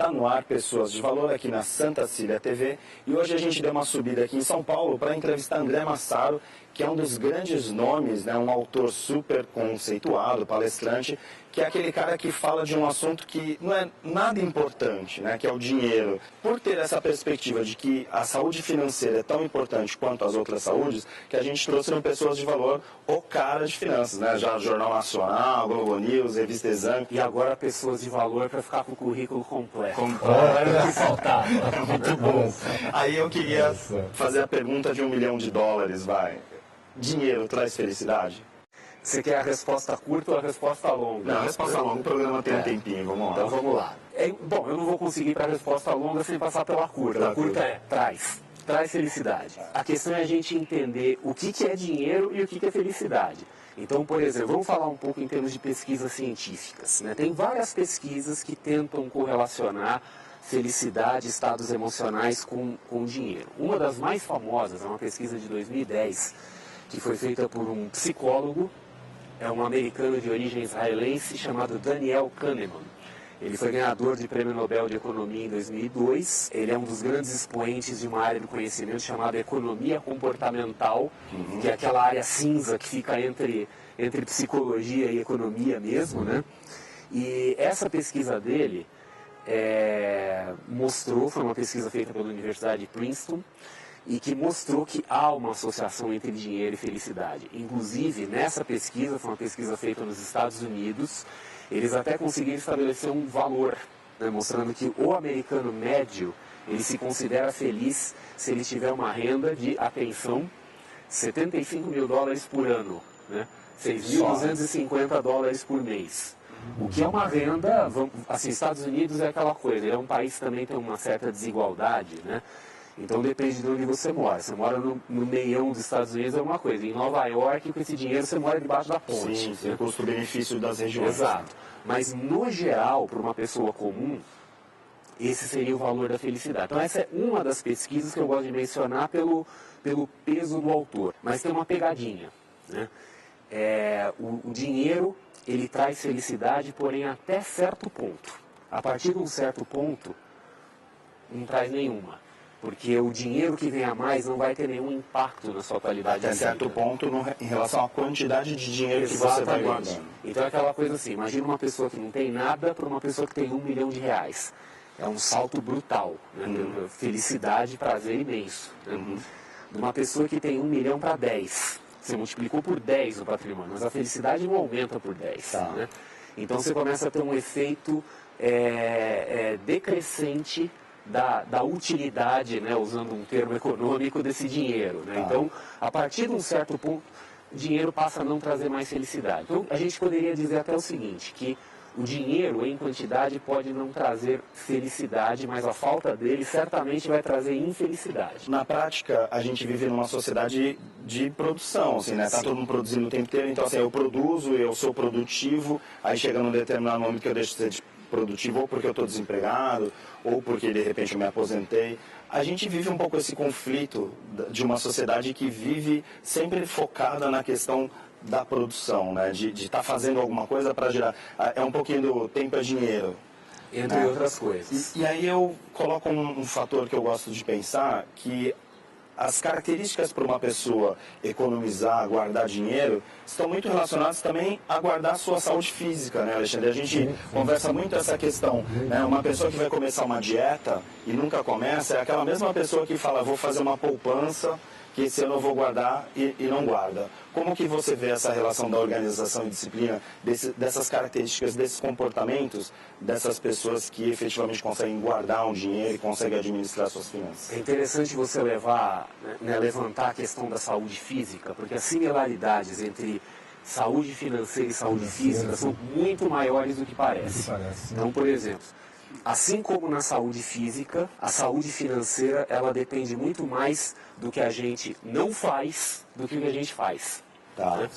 Tá no ar, Pessoas de Valor, aqui na Santa Cília TV. E hoje a gente deu uma subida aqui em São Paulo para entrevistar André Massaro, que é um dos grandes nomes, né, um autor super conceituado, palestrante, que é aquele cara que fala de um assunto que não é nada importante, né, que é o dinheiro. Por ter essa perspectiva de que a saúde financeira é tão importante quanto as outras saúdes, que a gente trouxe no Pessoas de Valor o cara de finanças, né, já Jornal Nacional, Globo News, Revista Exame. E agora Pessoas de Valor para ficar com o currículo completo. Era o que faltava. Muito bom. Aí eu queria fazer a pergunta de $1 milhão, vai. Dinheiro traz felicidade? Você quer a resposta curta ou a resposta longa? Não, a resposta longa. O programa tem um tempinho, vamos lá. Então vamos lá. Bom, eu não vou conseguir para a resposta longa sem passar pela curta. A curta é traz felicidade. A questão é a gente entender o que é dinheiro e o que é felicidade. Então, por exemplo, vamos falar um pouco em termos de pesquisas científicas, né? Tem várias pesquisas que tentam correlacionar felicidade, estados emocionais com dinheiro. Uma das mais famosas é uma pesquisa de 2010, que foi feita por um psicólogo, é um americano de origem israelense chamado Daniel Kahneman. Ele foi ganhador de Prêmio Nobel de Economia em 2002. Ele é um dos grandes expoentes de uma área do conhecimento chamada economia comportamental, que é aquela área cinza que fica entre psicologia e economia mesmo, né? E essa pesquisa dele foi uma pesquisa feita pela Universidade de Princeton, e que mostrou que há uma associação entre dinheiro e felicidade. Inclusive, nessa pesquisa, foi uma pesquisa feita nos Estados Unidos, eles até conseguiram estabelecer um valor, né, mostrando que o americano médio, ele se considera feliz se ele tiver uma renda de, atenção, $75 mil por ano, né, $6.250 por mês. O que é uma renda, assim, Estados Unidos é aquela coisa, ele é um país que também tem uma certa desigualdade, né? Então depende de onde você mora. Você mora no meião dos Estados Unidos é uma coisa. Em Nova York, com esse dinheiro, você mora debaixo da ponte. Sim, tem o custo-benefício das regiões. Exato. Mas, no geral, para uma pessoa comum, esse seria o valor da felicidade. Então, essa é uma das pesquisas que eu gosto de mencionar pelo peso do autor. Mas tem uma pegadinha, né? O dinheiro, ele traz felicidade, porém até certo ponto. A partir de um certo ponto, não traz nenhuma. Porque o dinheiro que vem a mais não vai ter nenhum impacto na sua qualidade de vida. Até certo ponto em relação à quantidade de dinheiro que você vai guardando. Então é aquela coisa assim, imagina uma pessoa que não tem nada para uma pessoa que tem $1 milhão. É um salto brutal, né? Felicidade, prazer imenso. Né? De uma pessoa que tem 1 milhão para 10. Você multiplicou por 10 o patrimônio, mas a felicidade não aumenta por 10. Tá. Né? Então você começa a ter um efeito decrescente da utilidade, né, usando um termo econômico, desse dinheiro. Né? Então, a partir de um certo ponto, o dinheiro passa a não trazer mais felicidade. Então, a gente poderia dizer até o seguinte, que o dinheiro em quantidade pode não trazer felicidade, mas a falta dele certamente vai trazer infelicidade. Na prática, a gente vive numa sociedade de produção, assim, né? Tá todo mundo produzindo o tempo inteiro, então assim, eu produzo, eu sou produtivo, aí chega num determinado momento que eu deixo de ser produtivo ou porque eu estou desempregado, ou porque de repente eu me aposentei. A gente vive um pouco esse conflito de uma sociedade que vive sempre focada na questão da produção, né? De estar fazendo alguma coisa para gerar. É um pouquinho do tempo é dinheiro. Entre outras coisas. E aí eu coloco um fator que eu gosto de pensar, que as características para uma pessoa economizar, guardar dinheiro, estão muito relacionadas também a guardar a sua saúde física, né, Alexandre? A gente conversa muito essa questão, né? Uma pessoa que vai começar uma dieta e nunca começa, é aquela mesma pessoa que fala, vou fazer uma poupança, que esse ano eu vou guardar e não guarda. Como que você vê essa relação da organização e disciplina, dessas características, desses comportamentos, dessas pessoas que efetivamente conseguem guardar um dinheiro e conseguem administrar suas finanças? É interessante você levantar a questão da saúde física, porque as similaridades entre saúde financeira e saúde física são muito maiores do que parece. Então, por exemplo, assim como na saúde física, a saúde financeira, ela depende muito mais do que a gente não faz do que o que a gente faz. Tá. Né?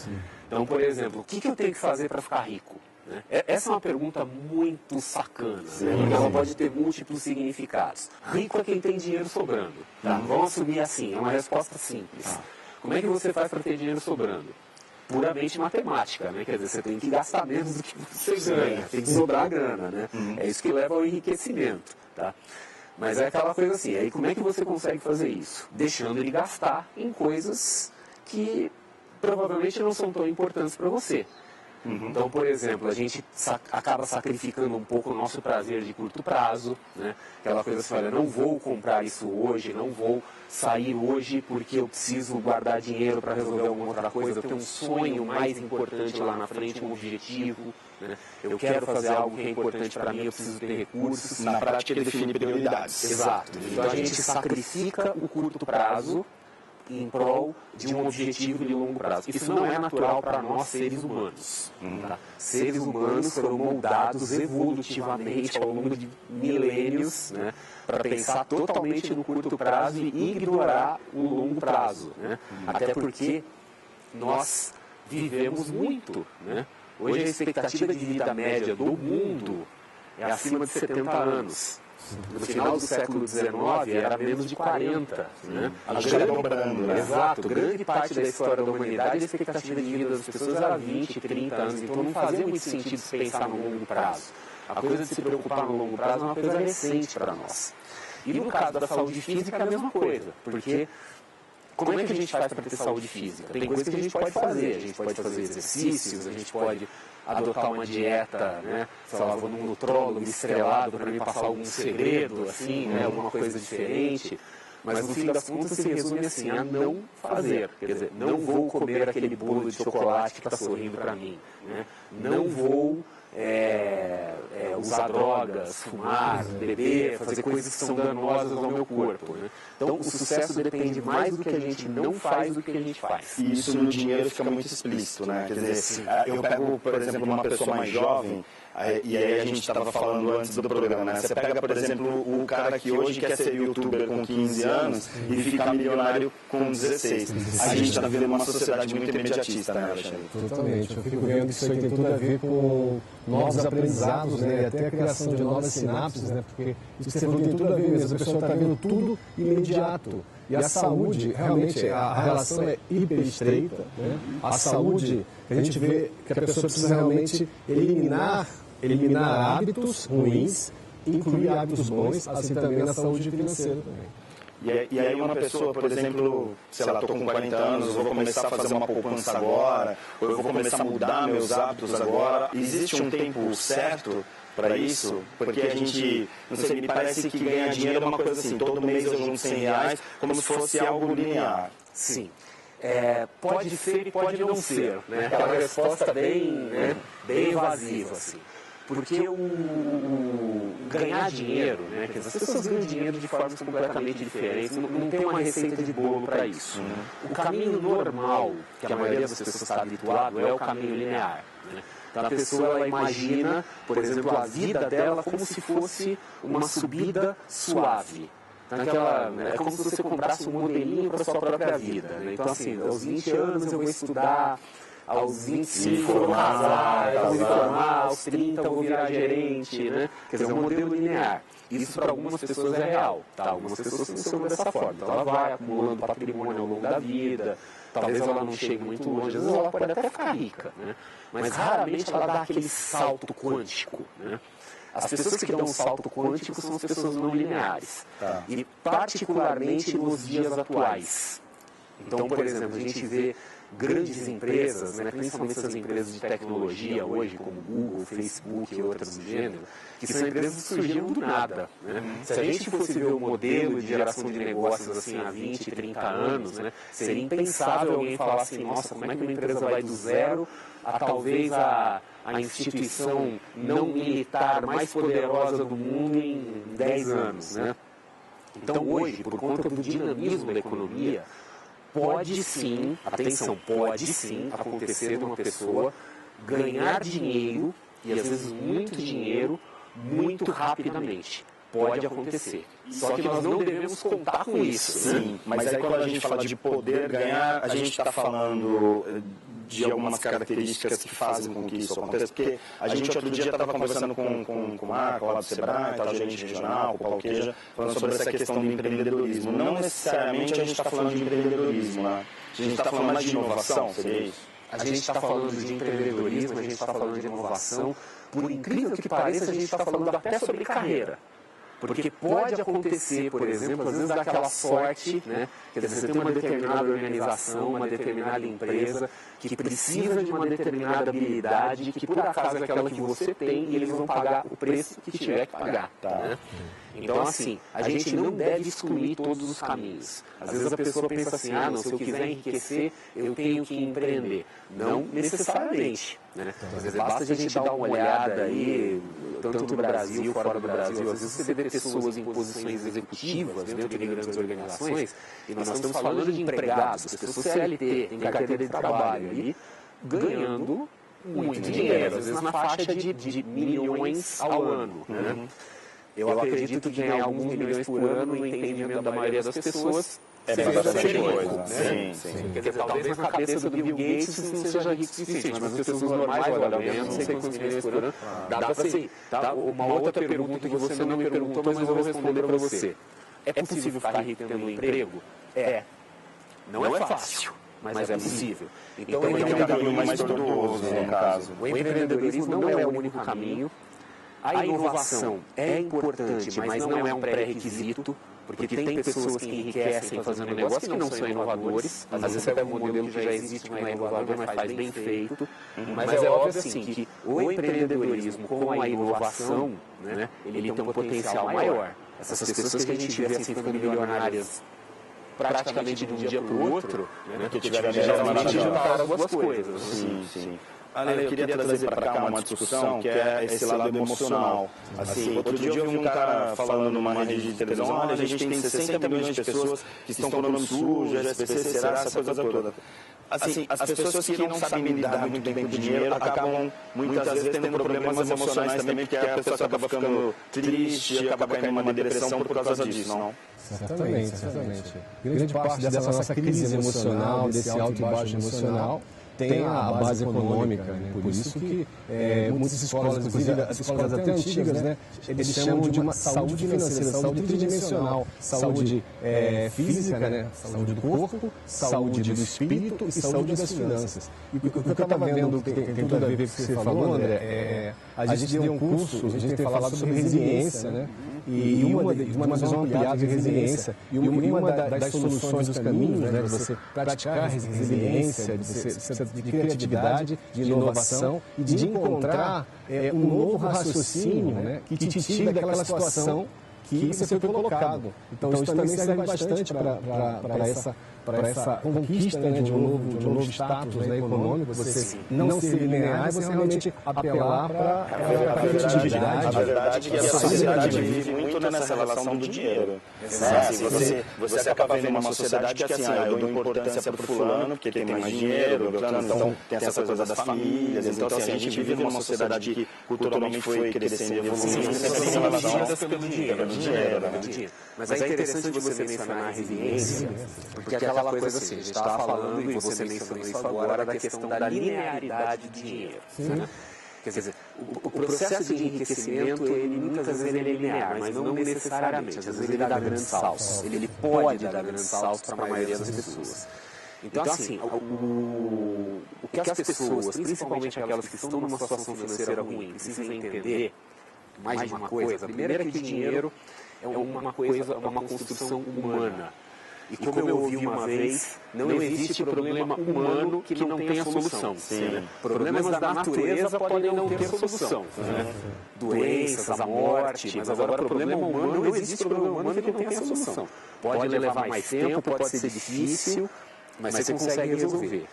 Então, por exemplo, o que eu tenho que fazer para ficar rico? Né? Essa é uma pergunta muito sacana, né? Porque ela pode ter múltiplos significados. Rico é quem tem dinheiro sobrando. Tá? Vamos assumir assim, é uma resposta simples. Como é que você faz para ter dinheiro sobrando? puramente matemática, né? Quer dizer, você tem que gastar menos do que você ganha, tem que sobrar a grana, né? É isso que leva ao enriquecimento, tá? Mas é aquela coisa assim, aí como é que você consegue fazer isso? Deixando ele gastar em coisas que provavelmente não são tão importantes para você. Então, por exemplo, a gente acaba sacrificando um pouco o nosso prazer de curto prazo, né? Aquela coisa assim, olha, não vou comprar isso hoje, não vou sair hoje porque eu preciso guardar dinheiro para resolver alguma outra coisa, eu tenho um sonho mais importante lá na frente, um objetivo, né? Eu quero fazer algo que é importante para mim, eu preciso ter recursos. Na prática, define prioridades. Exato. Então a gente sacrifica o curto prazo em prol de um objetivo de longo prazo. Isso não é natural para nós, seres humanos. Tá? Seres humanos foram moldados evolutivamente ao longo de milênios, né, para pensar totalmente no curto prazo e ignorar o longo prazo. Né? Até porque nós vivemos muito. Né? Hoje a expectativa de vida média do mundo é acima de 70 anos. No final do século XIX era menos de 40. Né? A gente está dobrando, né? Exato. Grande parte da história da humanidade, a expectativa de vida das pessoas era 20, 30 anos. Então não fazia muito sentido se pensar no longo prazo. A coisa de se preocupar no longo prazo é uma coisa recente para nós. E no caso da saúde física é a mesma coisa. Porque como é que a gente faz para ter saúde física? Tem coisas que a gente pode fazer. A gente pode fazer exercícios, a gente pode adotar uma dieta, né? Sei lá, vou num nutrólogo estrelado para me passar algum segredo, assim, né? Alguma coisa diferente. Mas no fim das contas se resume assim, a não fazer. Quer dizer, não vou comer aquele bolo de chocolate que está sorrindo para mim. Né? Não vou usar drogas, fumar, beber, fazer coisas que são danosas ao meu corpo. Né? Então o sucesso depende mais do que a gente não faz do que a gente faz. E isso no dinheiro fica muito explícito, né? Quer dizer, eu pego, por exemplo, uma pessoa mais jovem, e aí a gente estava falando antes do programa, né? Você pega, por exemplo, o cara que hoje quer ser youtuber com 15 anos e ficar milionário com 16. A gente está vivendo uma sociedade muito imediatista, né, Alexandre? Totalmente. Eu fico vendo que isso aí tem tudo a ver com novos aprendizados, né? E até a criação de novas sinapses, né? Porque isso que você falou tem tudo a ver mesmo. A pessoa está vendo tudo imediato. E a saúde, realmente, a relação é hiper estreita. Né? A saúde, a gente vê que a pessoa precisa realmente eliminar hábitos ruins, incluir hábitos bons, assim também na saúde financeira também. E aí uma pessoa, por exemplo, sei lá, estou com 40 anos, eu vou começar a fazer uma poupança agora, ou eu vou começar a mudar meus hábitos agora. Existe um tempo certo para isso? Porque a gente, não sei, me parece que ganhar dinheiro é uma coisa assim, todo mês eu junto R$100, como se fosse algo linear. Sim. Pode ser e pode não ser, né? Aquela resposta bem evasiva, assim. Porque o ganhar dinheiro, né? Quer dizer, as pessoas ganham dinheiro de formas completamente diferentes, não tem uma receita de bolo para isso. O caminho normal, que a maioria das pessoas está habituado, é o caminho linear. Né? Então a pessoa ela imagina, por exemplo, a vida dela como se fosse uma subida suave. Então, é como se você comprasse um modelinho para a sua própria vida. Né? Então, assim, aos 20 anos eu vou estudar, aos 25 eu vou casar, eu vou me formar, aos 30 eu vou virar gerente. Né? Quer dizer, é um modelo linear. Isso para algumas pessoas é real. Tá? Algumas pessoas funcionam dessa forma. Então ela vai acumulando patrimônio ao longo da vida, talvez ela não chegue muito longe, às vezes ela pode até ficar rica. Né? Mas raramente ela dá aquele salto quântico. Né? As pessoas que dão um salto quântico são as pessoas não lineares. Tá. E particularmente nos dias atuais. Então, por exemplo, a gente vê grandes empresas, né, principalmente essas empresas de tecnologia hoje, como Google, Facebook e outras do gênero, que são empresas que surgiram do nada. Né? Se a gente fosse ver o modelo de geração de negócios assim, há 20, 30 anos, né, seria impensável alguém falar assim, nossa, como é que uma empresa vai do zero a talvez a instituição não militar mais poderosa do mundo em 10 anos. Né? Então hoje, por conta do dinamismo da economia, pode sim, atenção, pode sim acontecer de uma pessoa ganhar dinheiro, e às vezes muito dinheiro, muito rapidamente. Pode acontecer. Só que nós não devemos contar com isso. Né? Sim, mas aí quando a gente fala de poder ganhar, a gente está falando de algumas características que fazem com que isso aconteça, porque a gente outro dia estava conversando com o Marco, lá do Sebrae, tal, gerente regional, o Paulo Queja, falando sobre essa questão do empreendedorismo. Não necessariamente a gente está falando de empreendedorismo, né? A gente está falando mais de inovação, seria isso? a gente está falando de empreendedorismo, a gente está falando de inovação, por incrível que pareça, a gente está falando até sobre carreira. Porque pode acontecer, por exemplo, às vezes dá aquela sorte, né? Quer dizer, você tem uma determinada organização, uma determinada empresa que precisa de uma determinada habilidade, que por acaso é aquela que você tem e eles vão pagar o preço que tiver que pagar. Né? Então, assim, a gente não deve excluir todos os caminhos. Às vezes a pessoa pensa assim, não, se eu quiser enriquecer, eu tenho que empreender. Não necessariamente. Né? Às vezes basta a gente dar uma olhada aí, tanto no Brasil, fora do Brasil. Às vezes você vê pessoas em posições executivas dentro de grandes organizações, e nós estamos falando de empregados, pessoas CLT, tem carteira de trabalho aí, ganhando muito dinheiro, às vezes na faixa de milhões ao ano. Né? Eu acredito que ganhar alguns milhões por ano, no entendimento da maioria das pessoas, seja bastante coisa. Né? Sim. Quer dizer, talvez na cabeça do Bill Gates isso não seja rico o suficiente, mas as pessoas normais, olha, ganhando não sei quantos milhões por ano, dá para ser. Tá? Uma outra pergunta que você não me perguntou, mas eu vou responder para você. É possível ficar rico tendo um emprego? É. Não é fácil, mas é possível. Então é um caminho mais tortuoso, no caso. O empreendedorismo não é o único caminho. A inovação é importante, mas não é um pré-requisito, porque tem pessoas que enriquecem fazendo negócio que não são inovadores. Às vezes você pega um modelo que já existe, que não é inovador, mas faz bem feito. Mas é óbvio assim que o empreendedorismo com a inovação, né, ele tem um potencial maior. Essas pessoas que a gente vê assim ficando milionárias praticamente de um dia para o outro, né, que geralmente juntaram as duas coisas. Sim. Ale, eu queria trazer para cá uma discussão que é esse lado emocional. Assim, outro dia eu vi um cara falando numa rede de televisão, olha, a gente tem 60 milhões de pessoas que estão com o nome sujo, SPC, será, essa coisa toda. Assim, as pessoas que não sabem lidar muito bem com o dinheiro acabam muitas vezes tendo problemas emocionais também, porque a pessoa acaba ficando triste, acaba caindo numa depressão por causa disso, não? Certamente. Grande parte dessa nossa crise emocional, desse alto e baixo emocional, tem a base econômica, né? Por isso que muitas escolas, inclusive as escolas até antigas, né, eles chamam de uma saúde financeira, saúde tridimensional, saúde física, né, saúde do corpo, saúde do espírito e saúde das finanças. E o que eu estava vendo, tem tudo a ver com o que você falou, André, a gente deu um curso, a gente tem falado sobre resiliência, né? E uma visão ampliada de resiliência. E uma das soluções, dos caminhos, né, de você praticar resiliência, de criatividade, de inovação e de encontrar um novo raciocínio, né, que te tire daquela situação que você foi colocado. Então isso também serve bastante para essa conquista, né, de um novo status, né, econômico, você não ser linear, você realmente apelar para a criatividade. A verdade é que a sociedade vive muito nessa relação do dinheiro. Assim, você acaba vendo uma sociedade que assim, eu dou importância para o fulano, porque tem mais dinheiro, então tem essa coisa das famílias, então assim, a gente vive numa sociedade que culturalmente foi crescendo e evoluindo sempre em relação pelo dinheiro. Mas é interessante você mencionar a resiliência, porque aquela coisa assim, a gente estava falando, e você mencionou isso agora, da questão da linearidade do dinheiro. Né? Quer dizer, o processo de enriquecimento, ele muitas vezes ele é linear, mas não necessariamente. Às vezes ele dá grandes saltos. Ele pode dar grandes saltos para a maioria das pessoas. Então, assim, o que as pessoas, principalmente aquelas que estão numa situação financeira ruim, precisam entender mais de uma coisa. A primeira é que o dinheiro é uma coisa, uma construção humana. E como eu ouvi uma vez, não existe problema humano que não tenha solução. Né? Problemas da natureza podem não ter solução. Né? Doenças, a morte, mas agora o problema humano, não existe problema humano que não tenha solução. Pode levar mais tempo, pode ser difícil, mas você consegue resolver.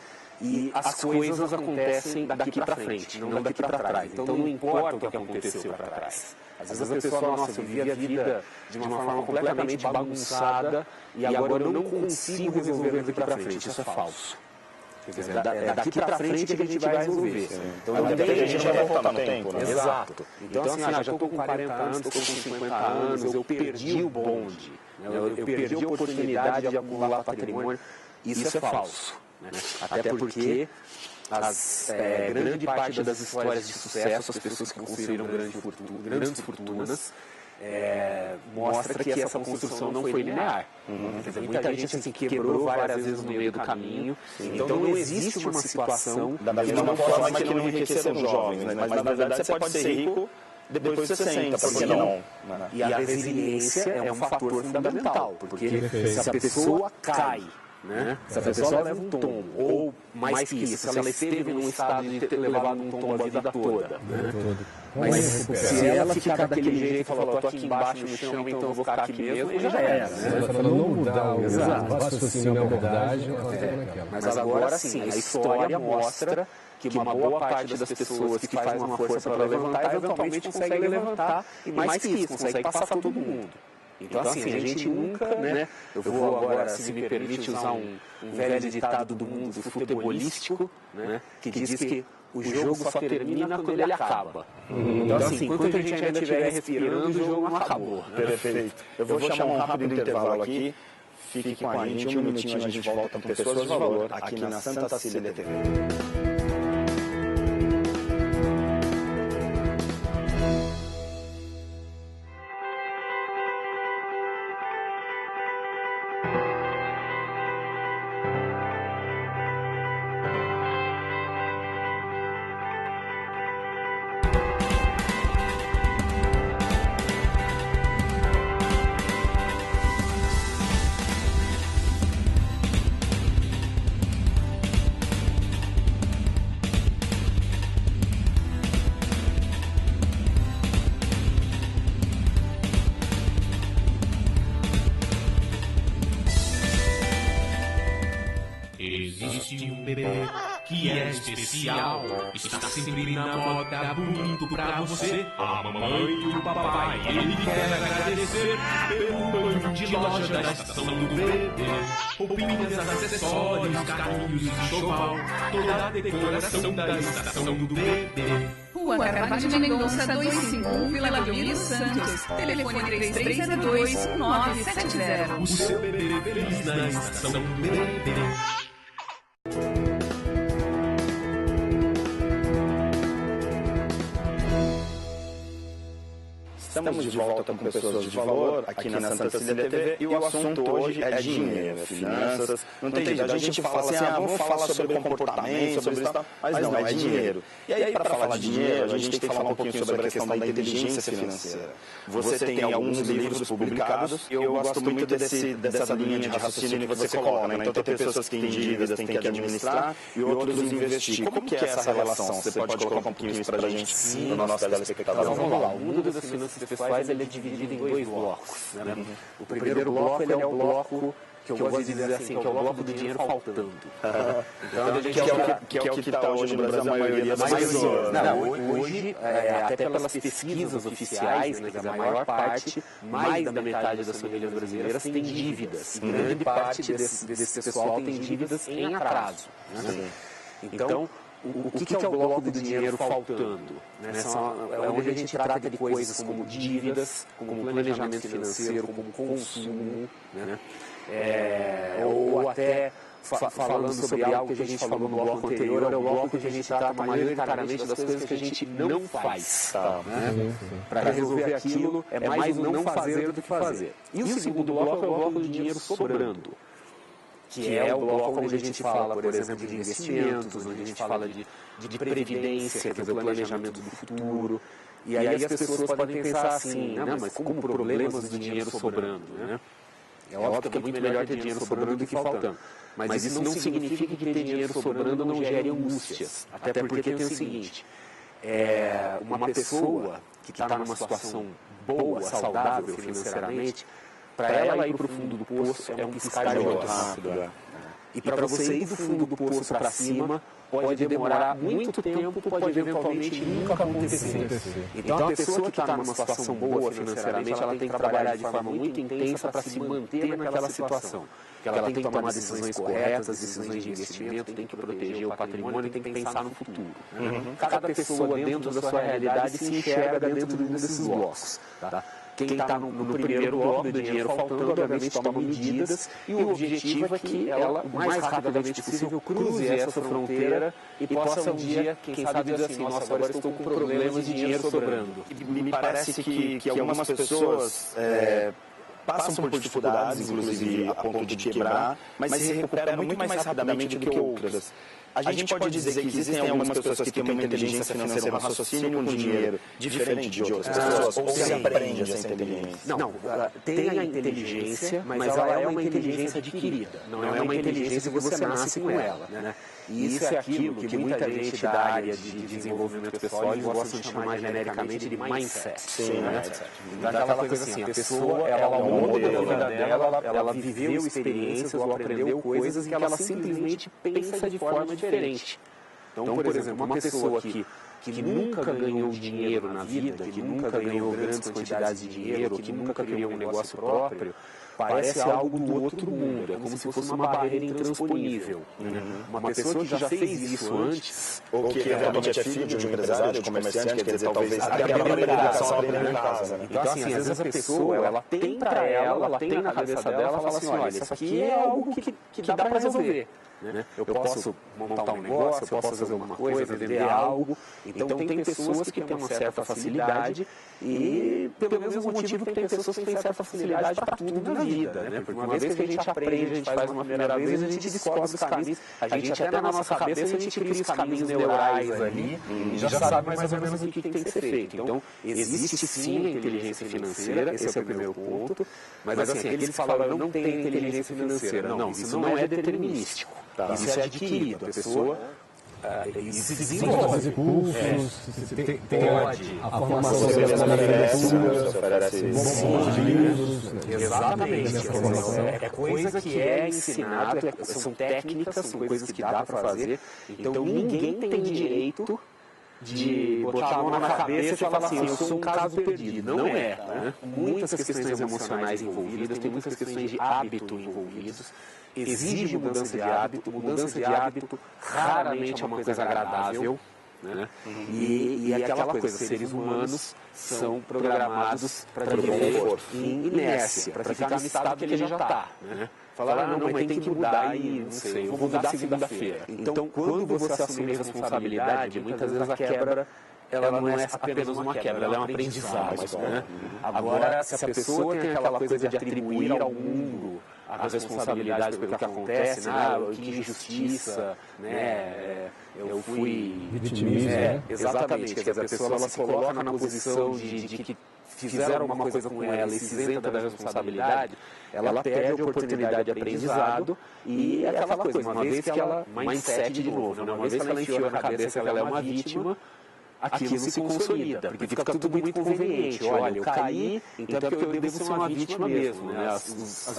E as coisas acontecem daqui para frente, não daqui para trás. Então não importa o que aconteceu para trás. Às vezes a pessoa, nossa, eu vivi a vida de uma forma completamente bagunçada e agora eu não consigo resolver daqui para frente. Isso é falso. Quer dizer, daqui para frente que a gente vai resolver. Então não tem, a gente vai voltar no tempo, né? Exato. Então assim, já estou com 40 anos, estou com 50 anos, eu perdi o bonde. Eu perdi a oportunidade de acumular patrimônio. Isso é falso. Né? Até porque grande parte das histórias de sucesso, as pessoas que construíram grandes fortunas, mostra que essa construção não foi linear. Quer dizer, muita gente assim, quebrou várias vezes no meio do caminho. Então não existe uma situação Da mesma forma que não enriqueceram os jovens, né? Mas na verdade você pode ser rico depois de 60, por que não? E a resiliência é um fator fundamental, porque se a pessoa cai, né? Se a pessoa leva um tombo, ou mais que isso, se ela esteve num estado de ter levado um tombo a vida toda, né? Mas se ela ficar daquele jeito e falar, eu tô aqui embaixo no chão, então eu vou ficar aqui mesmo, já era, né? Para não mudar o raciocínio, a abordagem, mas agora sim, a história mostra que uma boa parte das pessoas que faz uma força para levantar, eventualmente consegue levantar, e mais que isso, consegue passar todo mundo. Então, assim, a gente nunca, né? Eu vou agora, se me permite, usar um velho ditado do mundo futebolístico, né? Que diz que o jogo só termina quando ele acaba. Então, assim, enquanto a gente ainda estiver respirando, o jogo não acabou. Né? Perfeito. Eu vou chamar um rápido intervalo aqui. Fique com a gente, um minutinho a gente volta com Pessoas de Valor aqui na Santa Cecília TV. Existe um bebê que é especial, está sempre na moda, bonito pra você. A mamãe e o papai, ele quer agradecer pelo banho de loja da estação do bebê. Roupinhas, acessórios, carrinhos e enxoval, toda a decoração da estação do bebê. Rua Carvalho de Mendonça 251, Vila Belmiro, Santos. Telefone 3302-1970. O seu bebê feliz na estação do bebê. Estamos de volta com Pessoas de Valor aqui na Santa Cecília TV e o assunto hoje é dinheiro, finanças. Não tem jeito, a gente fala assim, vamos falar sobre comportamento, sobre isso, mas não, é dinheiro. E aí, para falar de dinheiro, a gente tem que falar um pouquinho sobre a questão da inteligência financeira. Você tem alguns livros publicados e eu gosto muito dessa linha de raciocínio que você coloca, né? Então tem pessoas que têm dívidas, têm que administrar e outros investir. Como que é essa relação? Você pode colocar um pouquinho isso para a gente, no nosso telespectador? Então vamos lá, o mundo das finanças pessoais ele é dividido em dois blocos. Né? O primeiro bloco ele é o bloco que eu gosto de dizer assim, que é o bloco do dinheiro faltando. Então, que é o que está hoje no Brasil, a maioria das pessoas. Hoje, até pelas pesquisas oficiais, né, a maior parte, mais da metade das famílias brasileiras tem dívidas. E grande parte desse pessoal tem dívidas em atraso. Né? Então, o que é o bloco do dinheiro faltando? Né? É onde a gente trata de coisas como dívidas, como planejamento financeiro, como consumo, né? Ou até falando sobre algo que a gente falou no bloco anterior, é o bloco que a gente trata majoritariamente das coisas que a gente não faz. Né? Para resolver aquilo, é mais o não fazer do que fazer. E o segundo bloco é o bloco do dinheiro sobrando, que é o bloco onde a gente fala, por exemplo, de investimentos, onde a gente fala de previdência, quer dizer, o planejamento do futuro. E aí as pessoas podem pensar assim, não, mas como problemas do dinheiro sobrando, né? É óbvio que é muito melhor ter dinheiro sobrando do que faltando. Mas isso não significa que ter dinheiro sobrando não gere angústias. Até porque tem o seguinte, uma pessoa que está numa situação boa, saudável financeiramente, para ela ir para o fundo do poço é um piscar de olhos rápido. E para você ir do fundo do poço para cima, pode demorar muito tempo, pode eventualmente nunca acontecer. Então a pessoa que está numa situação boa financeiramente, ela tem que trabalhar de forma muito intensa para se manter naquela situação. Ela tem que tomar decisões corretas, decisões de investimento, tem que proteger o patrimônio, tem que pensar no futuro. Cada pessoa dentro da sua realidade se enxerga dentro desses blocos. Tá? quem está no primeiro bloco do dinheiro faltando, obviamente, toma medidas, e o objetivo é que ela, o mais rapidamente possível, cruze essa fronteira e possa um dia, quem sabe, dizer assim, nossa, agora estou com problemas de dinheiro sobrando. Me parece que algumas pessoas passam por dificuldades, inclusive a ponto de quebrar, mas se recuperam muito mais rapidamente do que outras. A gente pode dizer que existem algumas pessoas que têm uma inteligência financeira, um raciocínio com dinheiro diferente de outras pessoas, ou se aprende essa inteligência? Não, tem a inteligência, mas ela é uma inteligência adquirida, não é uma inteligência que você nasce com ela, né? E isso é aquilo que muita gente da área de desenvolvimento pessoal eles gostam de chamar genericamente de mindset. Sim, né? Então, aquela coisa assim, a pessoa, ela ao longo da vida dela, ela viveu experiências ou aprendeu coisas que ela simplesmente pensa de forma diferente. Então, por exemplo, uma pessoa que nunca ganhou dinheiro na vida, que nunca ganhou grandes quantidades de dinheiro, que nunca criou um negócio próprio, parece algo do outro mundo, é como se fosse uma barreira intransponível. Uma pessoa que já fez isso antes, ou que realmente é filho de um empresário, de um comerciante, quer dizer, talvez até a primeira educação aprendeu em casa. Né? Então, assim, às vezes a pessoa, ela tem pra ela, ela tem na cabeça dela, ela fala assim, olha, isso aqui é algo que dá pra resolver. Né? Eu posso montar um negócio, eu posso fazer alguma coisa, vender algo. Então tem pessoas que têm uma certa facilidade e pelo mesmo motivo tem pessoas que têm certa facilidade para tudo na vida, né? Porque uma vez que a gente aprende, a gente faz uma primeira vez, a gente descobre os caminhos, a gente até na nossa cabeça a gente cria os caminhos neurais ali e já sabe mais ou menos o que tem que ser feito. Então existe sim a inteligência financeira, esse é o primeiro ponto, mas assim, aqueles que falam eu não tenho inteligência financeira, não, isso não é determinístico. Isso é adquirido, a pessoa se desenvolve. Fazer cursos, tem a formação bons livros. Exatamente. É coisa que é ensinado, são técnicas, são coisas que dá para fazer. Então ninguém tem direito de botar a mão na cabeça e falar assim, eu sou um caso perdido. Não é. Né? Muitas questões emocionais envolvidas, tem muitas questões de hábito envolvidas. Exige mudança de hábito. Mudança de hábito raramente é uma coisa agradável. Né? E é aquela coisa, seres humanos são programados para viver em inércia, para ficar no estado que ele já está. Né? Falar, não, mas tem que mudar e, não sei, eu vou mudar segunda-feira. Então, quando você assume responsabilidade, muitas vezes a quebra, ela não é apenas uma quebra, ela é um aprendizado. Né? Agora, se a pessoa tem aquela coisa de atribuir ao mundo a responsabilidade pelo que acontece, que injustiça, né? Eu fui vitimista, né? Exatamente, quer dizer, a pessoa ela se coloca na posição de que fizeram uma coisa com ela e se isenta da responsabilidade, ela perde a oportunidade de aprendizado e é aquela coisa, uma vez que ela, mindset de novo, né? Uma vez que ela enfiou na cabeça que ela é uma vítima, aquilo se consolida, porque fica tudo muito conveniente. Olha, eu caí, então é porque eu devo ser uma vítima mesmo. Né? As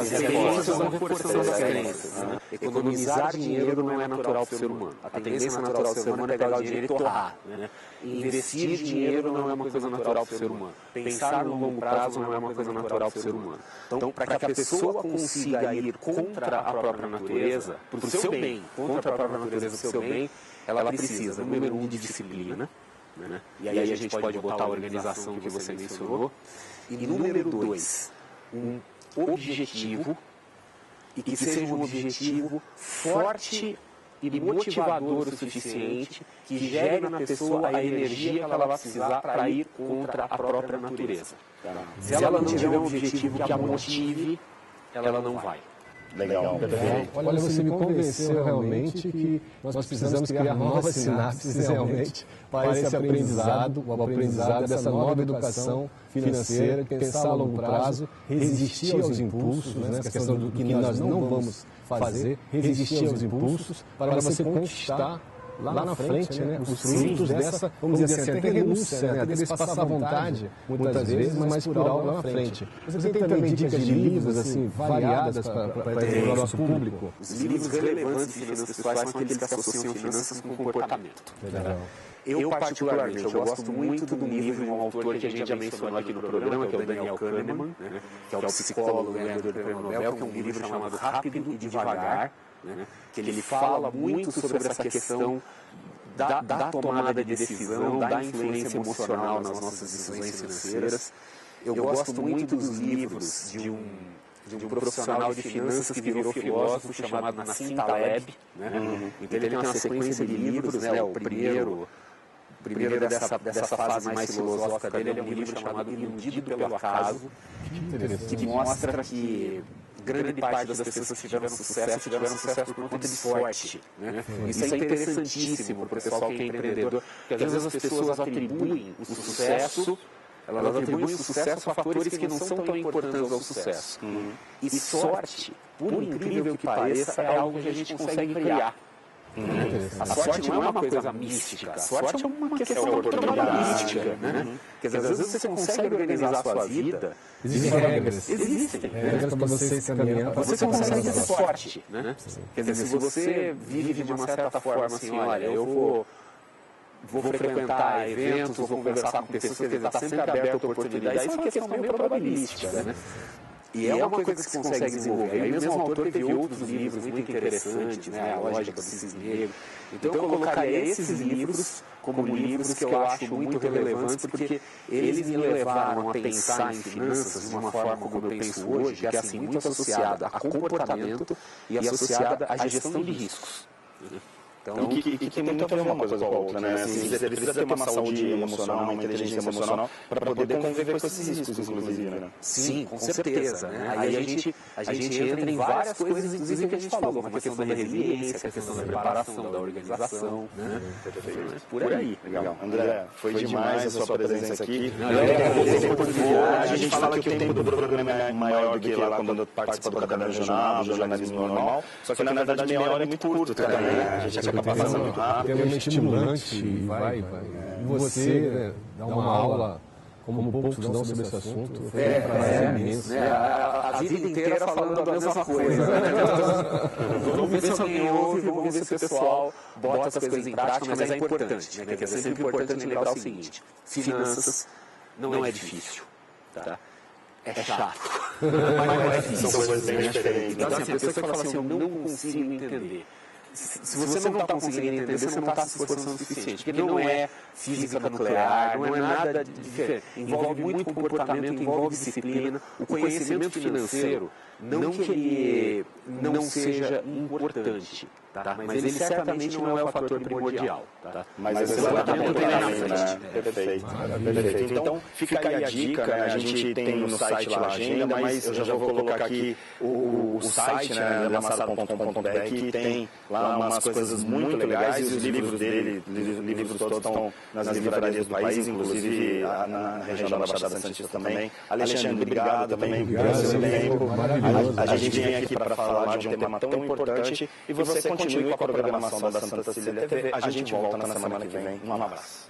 referências vão reforçando as crenças. Né? Economizar dinheiro não é natural para o ser humano. A tendência natural do ser humano é pegar o dinheiro e torrar. Né? Investir dinheiro não é uma coisa natural para o ser humano. Pensar no longo prazo não é uma coisa natural para o ser humano. Então, para que a pessoa consiga ir contra a própria natureza, para o seu bem, contra a própria natureza do seu bem, ela precisa, número 1, de disciplina. Né? E aí a gente pode botar a organização que você mencionou. E número 2, um objetivo, e que seja um objetivo forte e motivador o suficiente, que gere na pessoa a energia que ela vai precisar para ir contra a própria natureza. Se ela não tiver um objetivo que a motive, ela não vai. Legal. Olha, você me convenceu realmente que nós precisamos criar novas sinapses realmente para esse aprendizado, o aprendizado dessa nova educação financeira, pensar a longo prazo, resistir aos impulsos, né, essa questão do que nós não vamos fazer, resistir aos impulsos para você conquistar lá na frente, né, os frutos dessa, vamos dizer assim, até renúncia, né, até se passar vontade, muitas vezes, mas por algo lá na frente. Você tem também dicas de livros, assim, variadas para o nosso público? Os livros relevantes de finanças pessoais são aqueles que associam finanças com comportamento. Legal. Eu, particularmente, eu gosto muito de um livro de um autor que a gente já mencionou aqui no programa, que é o Daniel Kahneman, né, que é o psicólogo ganhador do Prêmio Nobel, que é um livro chamado Rápido e Devagar, né, que ele fala muito sobre essa questão da tomada de decisão, da influência emocional nas nossas decisões financeiras. Eu gosto muito dos livros de um profissional de finanças que virou filósofo chamado Nassim Taleb, né? Então ele tem uma sequência de livros, né? O primeiro dessa fase mais filosófica dele é um livro chamado Iludido pelo Acaso, que mostra que grande parte das pessoas que tiveram sucesso por conta de sorte, né? Isso é interessantíssimo para o pessoal que é empreendedor, porque às vezes as pessoas atribuem o sucesso, elas atribuem o sucesso a fatores que não são tão importantes ao sucesso. E sorte, por incrível que pareça, é algo que a gente consegue criar. A sorte não é uma coisa mística, a sorte é uma questão probabilística, né? Quer dizer, às vezes você consegue organizar a sua vida. Existem regras. Existem regras para você se caminhar. Você consegue ter sorte, né? Quer dizer, se você vive de uma certa forma assim, olha, eu vou frequentar eventos, vou conversar com pessoas, quer dizer, está sempre aberto a oportunidades, isso é uma questão meio probabilística, né? E é uma coisa que se consegue desenvolver. Aí o mesmo autor teve outros livros muito interessantes, né? A Lógica do Cisne Negro. Então eu colocaria esses livros como livros que eu acho muito relevantes, porque eles me levaram a pensar em finanças de uma forma como eu penso hoje, que é assim, muito associada a comportamento e associada à gestão de riscos. Então, e que tem muito a ver uma coisa com a outra, né? Assim, você precisa ter uma saúde emocional, uma inteligência emocional para poder conviver com esses riscos, inclusive, né? Sim, com certeza, né? Aí a gente entra em várias coisas, inclusive, que a gente falou, uma questão da resiliência, a questão da preparação, da organização, né? Perfeito. Por aí. Legal. André, foi demais a sua presença aqui. A A gente fala que o tempo do programa é maior do que lá quando participa do Caderno Regional, do jornalismo normal, só que na verdade meia hora é muito curto também, né? A gente acaba passando muito rápido. É estimulante e vai. E você dá uma aula, como poucos dão sobre esse assunto, foi um prazer imenso. A vida inteira falando a mesma coisa. Vamos ver se alguém ouve, vamos ver se o pessoal bota as coisas em prática, mas é importante. Né? Quer dizer, é sempre importante lembrar o seguinte: finanças não é difícil, tá? É chato, mas não é difícil. São coisas bem diferentes. Então, assim, a pessoa que fala assim, eu não consigo entender. Se você não está conseguindo entender, você não está se esforçando o suficiente. Porque não é física nuclear, não é nada diferente. Envolve muito comportamento, envolve disciplina. O conhecimento financeiro, não que ele não seja importante, tá? Mas ele certamente não é o fator primordial, tá? Mas você vai estar muito bem na frente. Perfeito. Então, fica aí a dica, né? A gente tem no site lá a agenda, mas eu já vou colocar aqui o site, né, andremassaro.com.br, que tem lá umas coisas muito legais e os livros dele, livros todos estão nas livrarias do país, inclusive na região da Baixada Santista também. Alexandre, obrigado também pelo seu tempo. A gente vem aqui para falar de um tema tão importante e você continue com a programação da Santa Cecília TV. A gente volta na semana que vem. Um abraço.